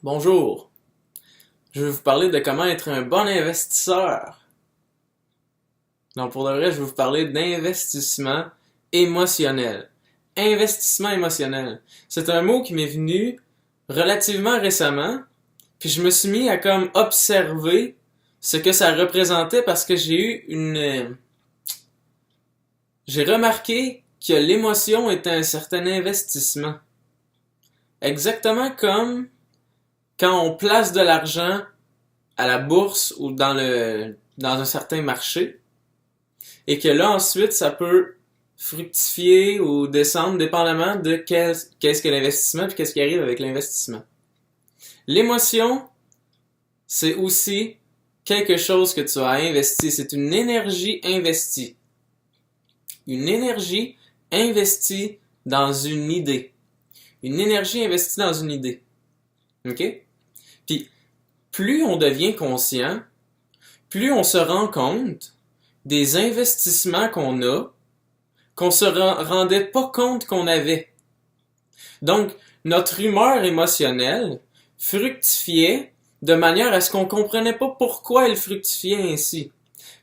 Bonjour, je vais vous parler de comment être un bon investisseur. Donc pour le vrai, je vais vous parler d'investissement émotionnel. Investissement émotionnel. C'est un mot qui m'est venu relativement récemment, puis je me suis mis à comme observer ce que ça représentait parce que j'ai remarqué que l'émotion est un certain investissement. Exactement comme quand on place de l'argent à la bourse ou dans un certain marché, et que là ensuite ça peut fructifier ou descendre dépendamment de qu'est-ce que l'investissement puis qu'est-ce qui arrive avec l'investissement. L'émotion, c'est aussi quelque chose que tu as investi, c'est une énergie investie. Une énergie investie dans une idée. Une énergie investie dans une idée. OK? Puis plus on devient conscient, plus on se rend compte des investissements qu'on se rendait pas compte qu'on avait. Donc, notre humeur émotionnelle fructifiait de manière à ce qu'on comprenait pas pourquoi elle fructifiait ainsi.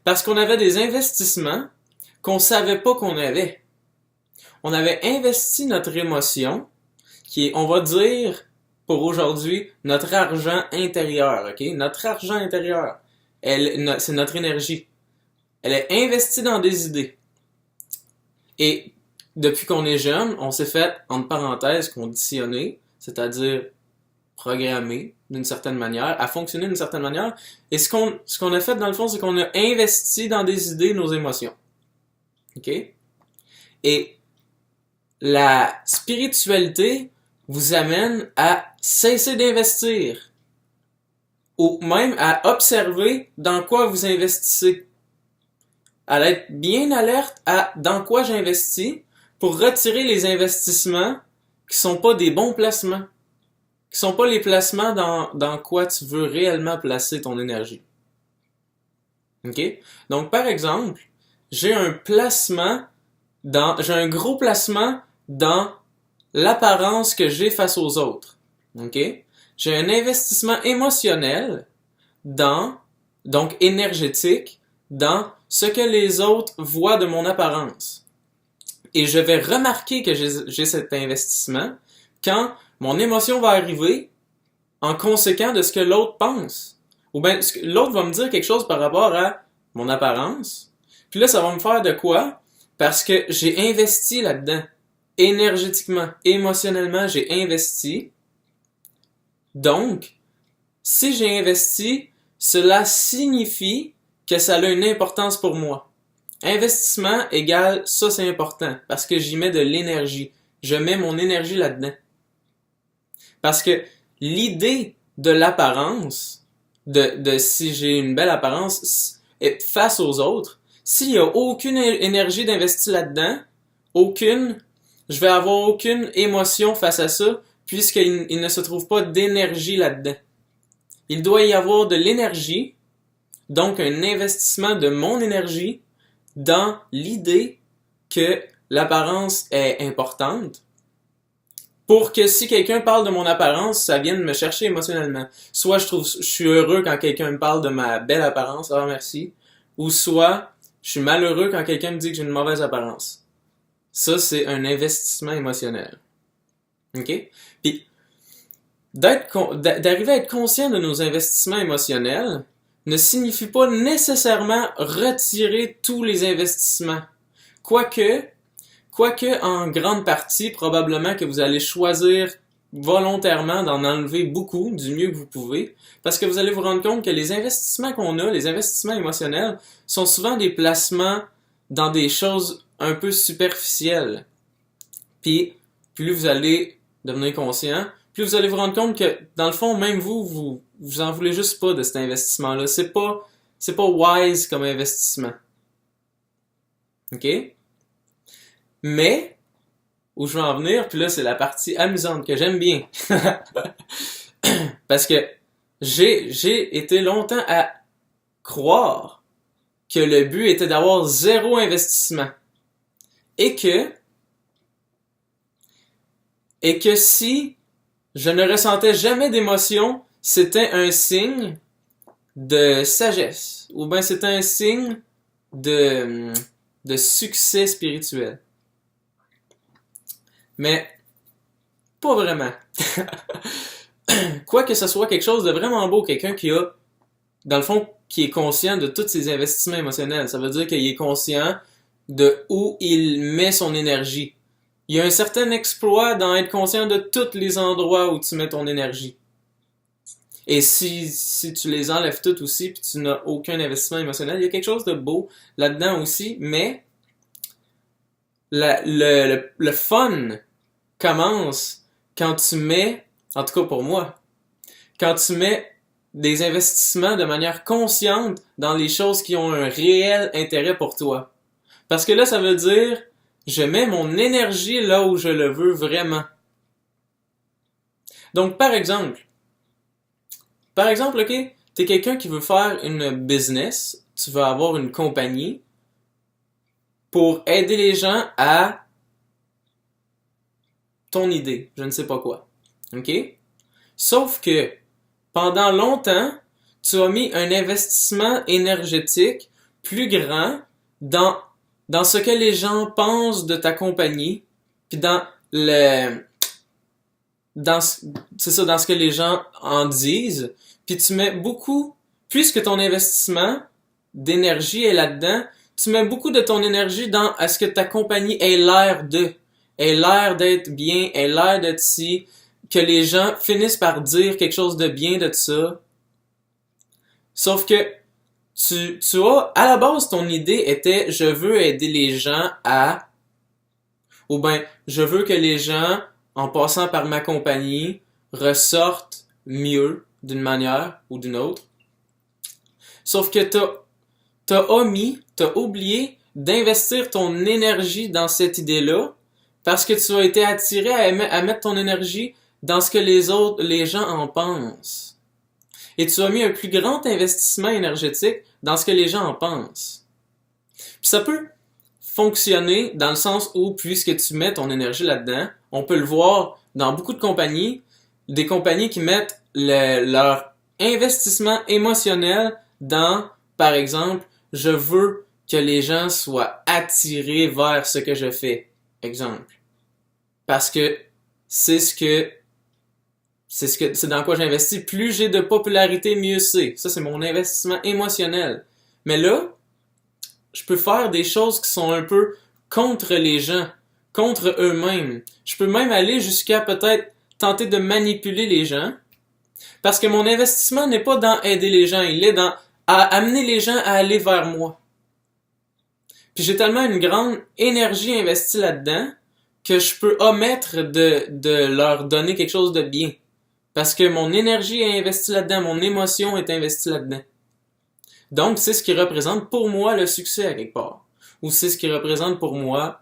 Parce qu'on avait des investissements qu'on savait pas qu'on avait. On avait investi notre émotion, qui est, on va dire, pour aujourd'hui, notre argent intérieur, ok? Notre argent intérieur. C'est notre énergie. Elle est investie dans des idées. Et depuis qu'on est jeune, on s'est fait, entre parenthèses, conditionner, c'est-à-dire programmer d'une certaine manière, à fonctionner d'une certaine manière. Et ce qu'on a fait, dans le fond, c'est qu'on a investi dans des idées nos émotions. OK? Et la spiritualité vous amène à cesser d'investir ou même à observer dans quoi vous investissez. À être bien alerte à dans quoi j'investis pour retirer les investissements qui sont pas des bons placements, qui sont pas les placements dans quoi tu veux réellement placer ton énergie. OK? Donc, par exemple, j'ai un gros placement dans l'apparence que j'ai face aux autres. OK? J'ai un investissement émotionnel donc énergétique, dans ce que les autres voient de mon apparence. Et je vais remarquer que j'ai cet investissement quand mon émotion va arriver en conséquent de ce que l'autre pense. Ou bien, l'autre va me dire quelque chose par rapport à mon apparence. Puis là, ça va me faire de quoi? Parce que j'ai investi là-dedans. Énergétiquement, émotionnellement, j'ai investi. Donc, si j'ai investi, cela signifie que ça a une importance pour moi. Investissement égale ça, c'est important parce que j'y mets de l'énergie. Je mets mon énergie là-dedans. Parce que l'idée de l'apparence, de si j'ai une belle apparence face aux autres, s'il y a aucune énergie d'investir là-dedans, je vais avoir aucune émotion face à ça puisqu'il ne se trouve pas d'énergie là-dedans. Il doit y avoir de l'énergie, donc un investissement de mon énergie dans l'idée que l'apparence est importante pour que si quelqu'un parle de mon apparence, ça vienne me chercher émotionnellement. Soit je suis heureux quand quelqu'un me parle de ma belle apparence, ah merci, ou soit je suis malheureux quand quelqu'un me dit que j'ai une mauvaise apparence. Ça, c'est un investissement émotionnel. OK? Puis, d'arriver à être conscient de nos investissements émotionnels ne signifie pas nécessairement retirer tous les investissements. Quoique, en grande partie, probablement que vous allez choisir volontairement d'en enlever beaucoup, du mieux que vous pouvez, parce que vous allez vous rendre compte que les investissements qu'on a, les investissements émotionnels, sont souvent des placements dans des choses un peu superficielles. Puis, plus vous allez devenir conscient, plus vous allez vous rendre compte que, dans le fond, même vous en voulez juste pas de cet investissement-là. C'est pas wise comme investissement. OK? Mais, où je veux en venir, puis là, c'est la partie amusante que j'aime bien. Parce que j'ai été longtemps à croire que le but était d'avoir zéro investissement. Et que si je ne ressentais jamais d'émotion, c'était un signe de sagesse, ou bien c'était un signe de, de succès spirituel. Mais pas vraiment. Quoi que ce soit quelque chose de vraiment beau, quelqu'un qui a, dans le fond, qui est conscient de tous ses investissements émotionnels. Ça veut dire qu'il est conscient de où il met son énergie. Il y a un certain exploit dans être conscient de tous les endroits où tu mets ton énergie. Et si tu les enlèves toutes aussi, puis tu n'as aucun investissement émotionnel, il y a quelque chose de beau là-dedans aussi, mais le fun commence quand tu mets, en tout cas pour moi, quand tu mets des investissements de manière consciente dans les choses qui ont un réel intérêt pour toi. Parce que là, ça veut dire, je mets mon énergie là où je le veux vraiment. Donc, par exemple, ok, t'es quelqu'un qui veut faire une business, tu veux avoir une compagnie pour aider les gens à ton idée, je ne sais pas quoi. Ok? Sauf que, pendant longtemps, tu as mis un investissement énergétique plus grand dans, dans ce que les gens pensent de ta compagnie, puis dans, c'est ça, dans ce que les gens en disent, puis tu mets beaucoup, puisque ton investissement d'énergie est là-dedans, tu mets beaucoup de ton énergie dans à ce que ta compagnie ait l'air d'être bien, ait l'air d'être si, que les gens finissent par dire quelque chose de bien de ça. Sauf que tu as, à la base, ton idée était, je veux aider les gens à, ou ben, je veux que les gens, en passant par ma compagnie, ressortent mieux d'une manière ou d'une autre. Sauf que t'as oublié d'investir ton énergie dans cette idée-là parce que tu as été attiré à mettre ton énergie dans ce que les gens en pensent. Et tu as mis un plus grand investissement énergétique dans ce que les gens en pensent. Puis ça peut fonctionner dans le sens où, puisque tu mets ton énergie là-dedans, on peut le voir dans beaucoup de compagnies, des compagnies qui mettent leur investissement émotionnel dans, par exemple, je veux que les gens soient attirés vers ce que je fais. Exemple. Parce que c'est c'est dans quoi j'investis. Plus j'ai de popularité, mieux c'est. Ça, c'est mon investissement émotionnel. Mais là, je peux faire des choses qui sont un peu contre les gens, contre eux-mêmes. Je peux même aller jusqu'à peut-être tenter de manipuler les gens. Parce que mon investissement n'est pas dans aider les gens, il est dans amener les gens à aller vers moi. Puis j'ai tellement une grande énergie investie là-dedans que je peux omettre de leur donner quelque chose de bien. Parce que mon énergie est investie là-dedans, mon émotion est investie là-dedans. Donc, c'est ce qui représente pour moi le succès à quelque part. Ou c'est ce qui représente pour moi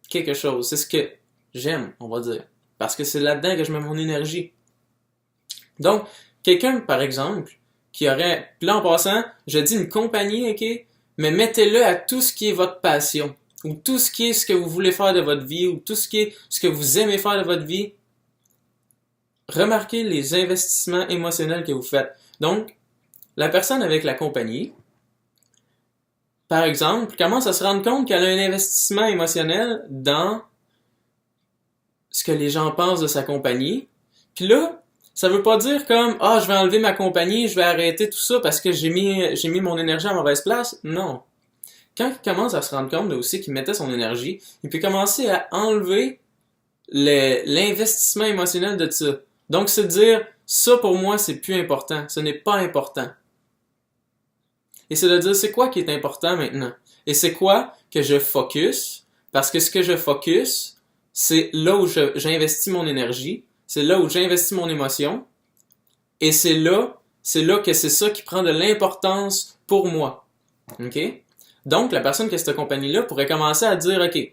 quelque chose. C'est ce que j'aime, on va dire. Parce que c'est là-dedans que je mets mon énergie. Donc, quelqu'un, par exemple, qui aurait... Puis là, en passant, je dis une compagnie, ok? Mais mettez-le à tout ce qui est votre passion. Ou tout ce qui est ce que vous voulez faire de votre vie. Ou tout ce qui est ce que vous aimez faire de votre vie. Remarquez les investissements émotionnels que vous faites. Donc, la personne avec la compagnie, par exemple, commence à se rendre compte qu'elle a un investissement émotionnel dans ce que les gens pensent de sa compagnie. Puis là, ça veut pas dire comme je vais enlever ma compagnie, je vais arrêter tout ça parce que j'ai mis mon énergie à mauvaise place. Non. Quand il commence à se rendre compte aussi qu'il mettait son énergie, il peut commencer à enlever l'investissement émotionnel de ça. Donc, c'est de dire, ça pour moi, c'est plus important. Ce n'est pas important. Et c'est de dire, c'est quoi qui est important maintenant? Et c'est quoi que je focus? Parce que ce que je focus, c'est là où j'investis mon énergie. C'est là où j'investis mon émotion. Et c'est là que c'est ça qui prend de l'importance pour moi. OK? Donc, la personne qui a cette compagnie-là pourrait commencer à dire, OK,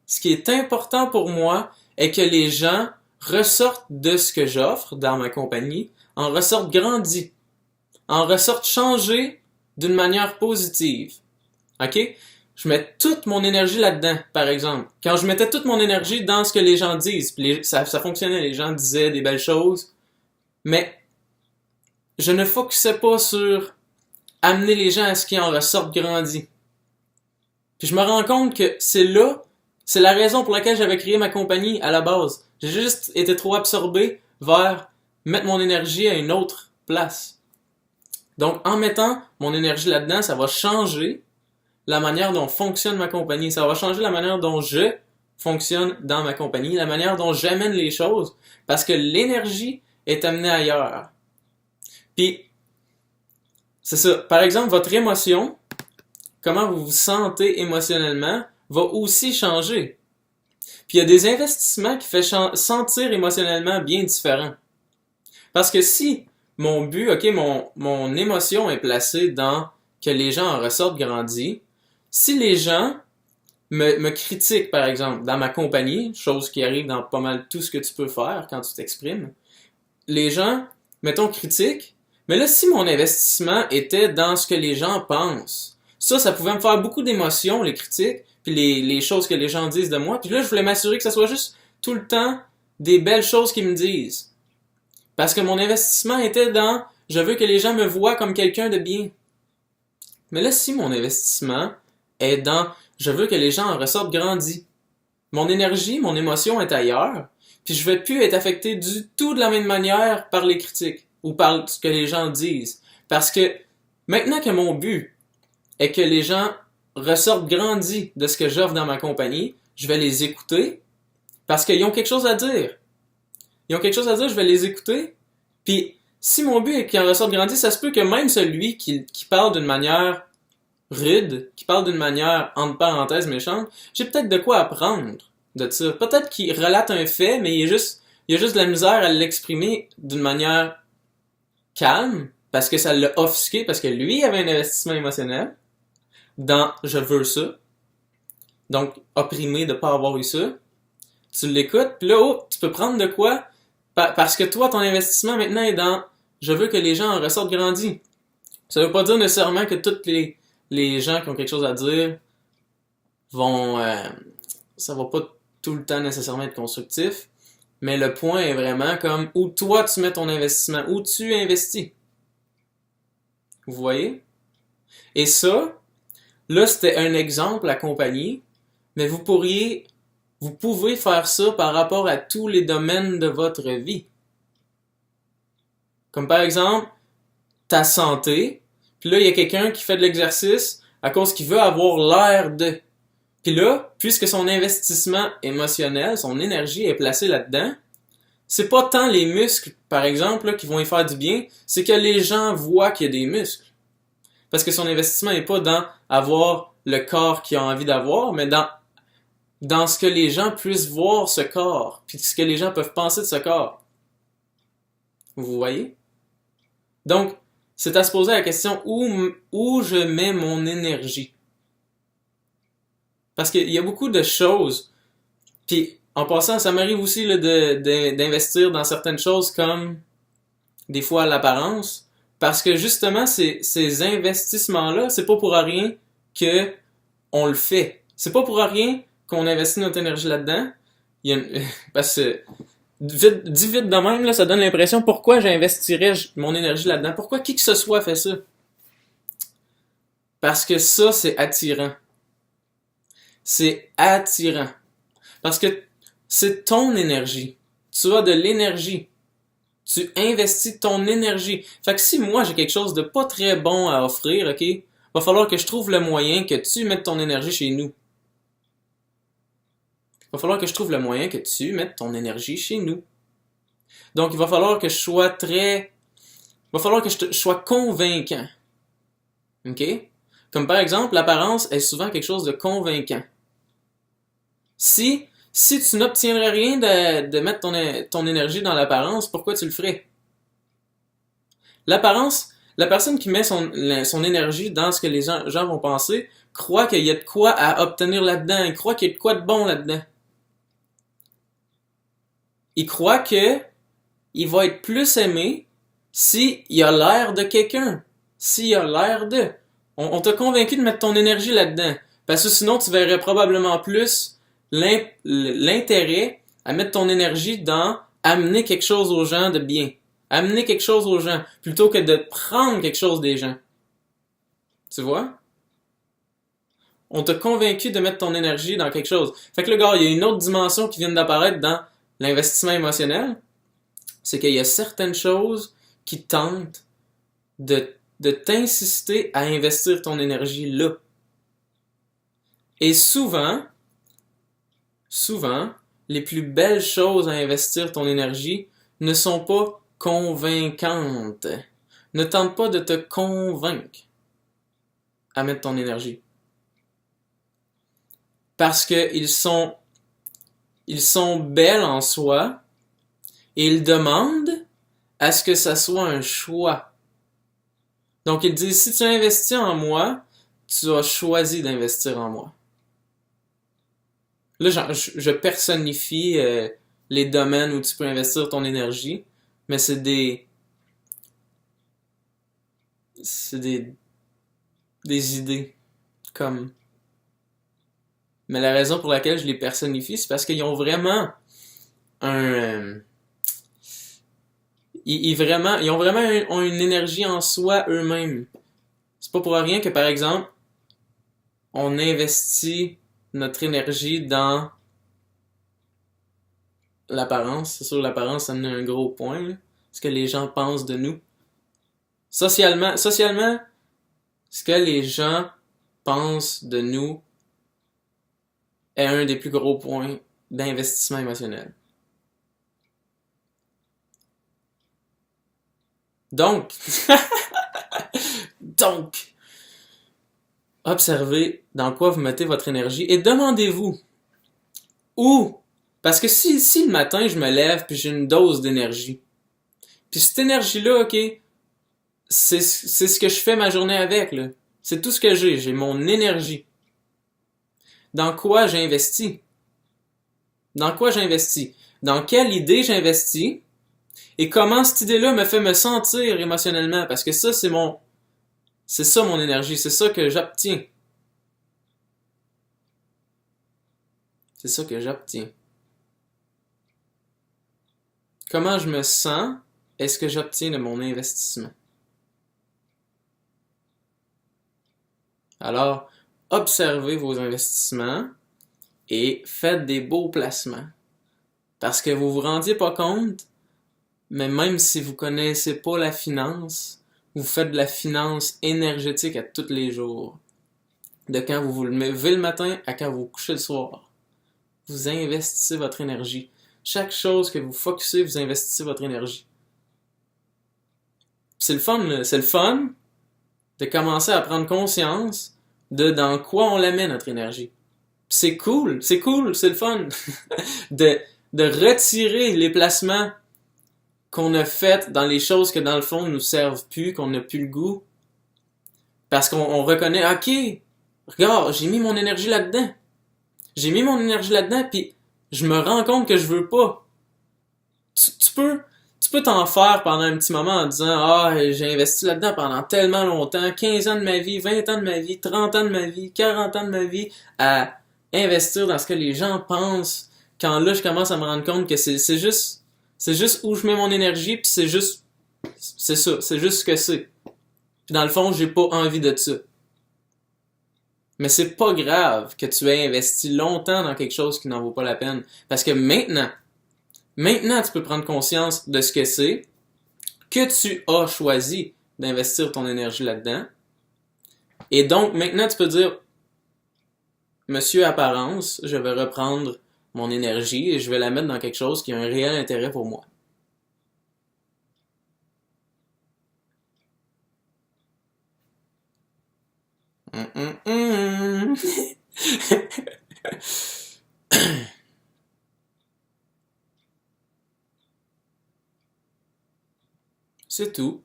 ce qui est important pour moi est que les gens ressortent de ce que j'offre dans ma compagnie, en ressortent grandis, en ressortent changés d'une manière positive. OK? je mets toute mon énergie là-dedans, par exemple. Quand je mettais toute mon énergie dans ce que les gens disent, puis ça fonctionnait, les gens disaient des belles choses, mais je ne focusais pas sur amener les gens à ce qu'ils en ressortent grandis. Puis je me rends compte que c'est la raison pour laquelle j'avais créé ma compagnie à la base. J'ai juste été trop absorbé vers mettre mon énergie à une autre place. Donc, en mettant mon énergie là-dedans, ça va changer la manière dont fonctionne ma compagnie. Ça va changer la manière dont je fonctionne dans ma compagnie, la manière dont j'amène les choses, parce que l'énergie est amenée ailleurs. Puis, c'est ça. Par exemple, votre émotion, comment vous vous sentez émotionnellement, va aussi changer. Puis il y a des investissements qui font sentir émotionnellement bien différents. Parce que si mon but, mon émotion est placée dans que les gens en ressortent grandis, si les gens me critiquent, par exemple, dans ma compagnie, chose qui arrive dans pas mal tout ce que tu peux faire quand tu t'exprimes, les gens, mettons, critiquent, mais là, si mon investissement était dans ce que les gens pensent, ça pouvait me faire beaucoup d'émotions, les critiques, puis les choses que les gens disent de moi, puis là, je voulais m'assurer que ça soit juste tout le temps des belles choses qu'ils me disent. Parce que mon investissement était dans « je veux que les gens me voient comme quelqu'un de bien ». Mais là, si mon investissement est dans « je veux que les gens en ressortent grandis », mon énergie, mon émotion est ailleurs, puis je vais plus être affecté du tout de la même manière par les critiques ou par ce que les gens disent. Parce que maintenant que mon but est que les gens ressortent grandis de ce que j'offre dans ma compagnie, je vais les écouter parce qu'ils ont quelque chose à dire. Ils ont quelque chose à dire, je vais les écouter. Puis, si mon but est qu'ils en ressortent grandis, ça se peut que même celui qui parle d'une manière rude, qui parle d'une manière, entre parenthèses, méchante, j'ai peut-être de quoi apprendre de ça. Peut-être qu'il relate un fait, mais il a juste de la misère à l'exprimer d'une manière calme, parce que ça l'a offusqué, parce que lui avait un investissement émotionnel dans « je veux ça », donc opprimé de pas avoir eu ça. Tu l'écoutes, puis là, tu peux prendre de quoi, parce que toi, ton investissement maintenant est dans « je veux que les gens en ressortent grandis ». Ça veut pas dire nécessairement que tous les gens qui ont quelque chose à dire vont... ça va pas tout le temps nécessairement être constructif, mais le point est vraiment comme où toi tu mets ton investissement, où tu investis. Vous voyez? Et ça, là c'était un exemple à compagnie, mais vous pouvez faire ça par rapport à tous les domaines de votre vie. Comme par exemple, ta santé, puis là il y a quelqu'un qui fait de l'exercice à cause qu'il veut avoir l'air de... Puis là, puisque son investissement émotionnel, son énergie est placée là-dedans, c'est pas tant les muscles, par exemple, là, qui vont y faire du bien, c'est que les gens voient qu'il y a des muscles. Parce que son investissement n'est pas dans avoir le corps qu'il a envie d'avoir, mais dans ce que les gens puissent voir ce corps, puis ce que les gens peuvent penser de ce corps. Vous voyez? Donc, c'est à se poser la question où je mets mon énergie. Parce qu'il y a beaucoup de choses. Puis, en passant, ça m'arrive aussi là, d'investir dans certaines choses comme des fois l'apparence. Parce que justement, ces investissements-là, c'est pas pour rien que on le fait. C'est pas pour rien qu'on investit notre énergie là-dedans. Parce que dit vite de même, là, ça donne l'impression pourquoi j'investirais mon énergie là-dedans. Pourquoi qui que ce soit fait ça? Parce que ça, c'est attirant. C'est attirant. Parce que c'est ton énergie. Tu as de l'énergie. Tu investis ton énergie. Fait que si moi j'ai quelque chose de pas très bon à offrir, ok, va falloir que je trouve le moyen que tu mettes ton énergie chez nous. Va falloir que je trouve le moyen que tu mettes ton énergie chez nous. Donc il va falloir que je sois je sois convaincant. Ok? Comme par exemple, l'apparence est souvent quelque chose de convaincant. Si tu n'obtiendrais rien de mettre ton énergie dans l'apparence, pourquoi tu le ferais? L'apparence, la personne qui met son énergie dans ce que les gens vont penser, croit qu'il y a de quoi à obtenir là-dedans, il croit qu'il y a de quoi de bon là-dedans. Il croit que il va être plus aimé s'il a l'air de quelqu'un, s'il a l'air de... On t'a convaincu de mettre ton énergie là-dedans. Parce que sinon, tu verrais probablement plus l'intérêt à mettre ton énergie dans amener quelque chose aux gens de bien. Amener quelque chose aux gens, plutôt que de prendre quelque chose des gens. Tu vois? On t'a convaincu de mettre ton énergie dans quelque chose. Fait que là, gars, il y a une autre dimension qui vient d'apparaître dans l'investissement émotionnel. C'est qu'il y a certaines choses qui tentent de t'insister à investir ton énergie là. Et souvent, les plus belles choses à investir ton énergie ne sont pas convaincantes. Ne tente pas de te convaincre à mettre ton énergie. Parce que ils sont belles en soi et ils demandent à ce que ça soit un choix. Donc ils disent, si tu investis en moi, tu as choisi d'investir en moi. Là, je personnifie les domaines où tu peux investir ton énergie, mais c'est des idées comme. Mais la raison pour laquelle je les personnifie, c'est parce qu'ils ont vraiment un ils ont vraiment une énergie en soi eux-mêmes. C'est pas pour rien que par exemple, on investit notre énergie dans l'apparence. C'est sûr, l'apparence, ça en est un gros point, là. Ce que les gens pensent de nous. Socialement, ce que les gens pensent de nous est un des plus gros points d'investissement émotionnel. Donc, observez dans quoi vous mettez votre énergie et demandez-vous où. Parce que si le matin je me lève puis j'ai une dose d'énergie, puis cette énergie-là, ok, c'est ce que je fais ma journée avec, là. C'est tout ce que j'ai mon énergie. Dans quoi j'investis? Dans quoi j'investis? Dans quelle idée j'investis? Et comment cette idée-là me fait me sentir émotionnellement? Parce que ça, c'est ça mon énergie, c'est ça que j'obtiens. C'est ça que j'obtiens. Comment je me sens est-ce que j'obtiens de mon investissement? Alors, observez vos investissements et faites des beaux placements. Parce que vous vous rendiez pas compte, mais même si vous connaissez pas la finance, vous faites de la finance énergétique à tous les jours. De quand vous vous levez le matin à quand vous vous couchez le soir. Vous investissez votre énergie. Chaque chose que vous focusez, vous investissez votre énergie. C'est le fun, là. C'est le fun de commencer à prendre conscience de dans quoi on la met notre énergie. C'est cool, c'est le fun de, de retirer les placements qu'on a faits dans les choses que dans le fond nous servent plus, qu'on n'a plus le goût. Parce qu'on reconnaît, ok, regarde, j'ai mis mon énergie là-dedans. J'ai mis mon énergie là-dedans, puis je me rends compte que je veux pas. Tu peux t'en faire pendant un petit moment en disant, ah, j'ai investi là-dedans pendant tellement longtemps, 15 ans de ma vie, 20 ans de ma vie, 30 ans de ma vie, 40 ans de ma vie, à investir dans ce que les gens pensent. Quand là, je commence à me rendre compte que c'est juste où je mets mon énergie, puis c'est juste ce que c'est. Puis dans le fond, j'ai pas envie de ça. Mais c'est pas grave que tu aies investi longtemps dans quelque chose qui n'en vaut pas la peine. Parce que maintenant tu peux prendre conscience de ce que c'est, que tu as choisi d'investir ton énergie là-dedans. Et donc, maintenant tu peux dire, Monsieur Apparence, je vais reprendre mon énergie et je vais la mettre dans quelque chose qui a un réel intérêt pour moi. C'est tout.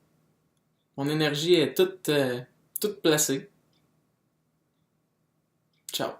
Mon énergie est toute placée. Ciao.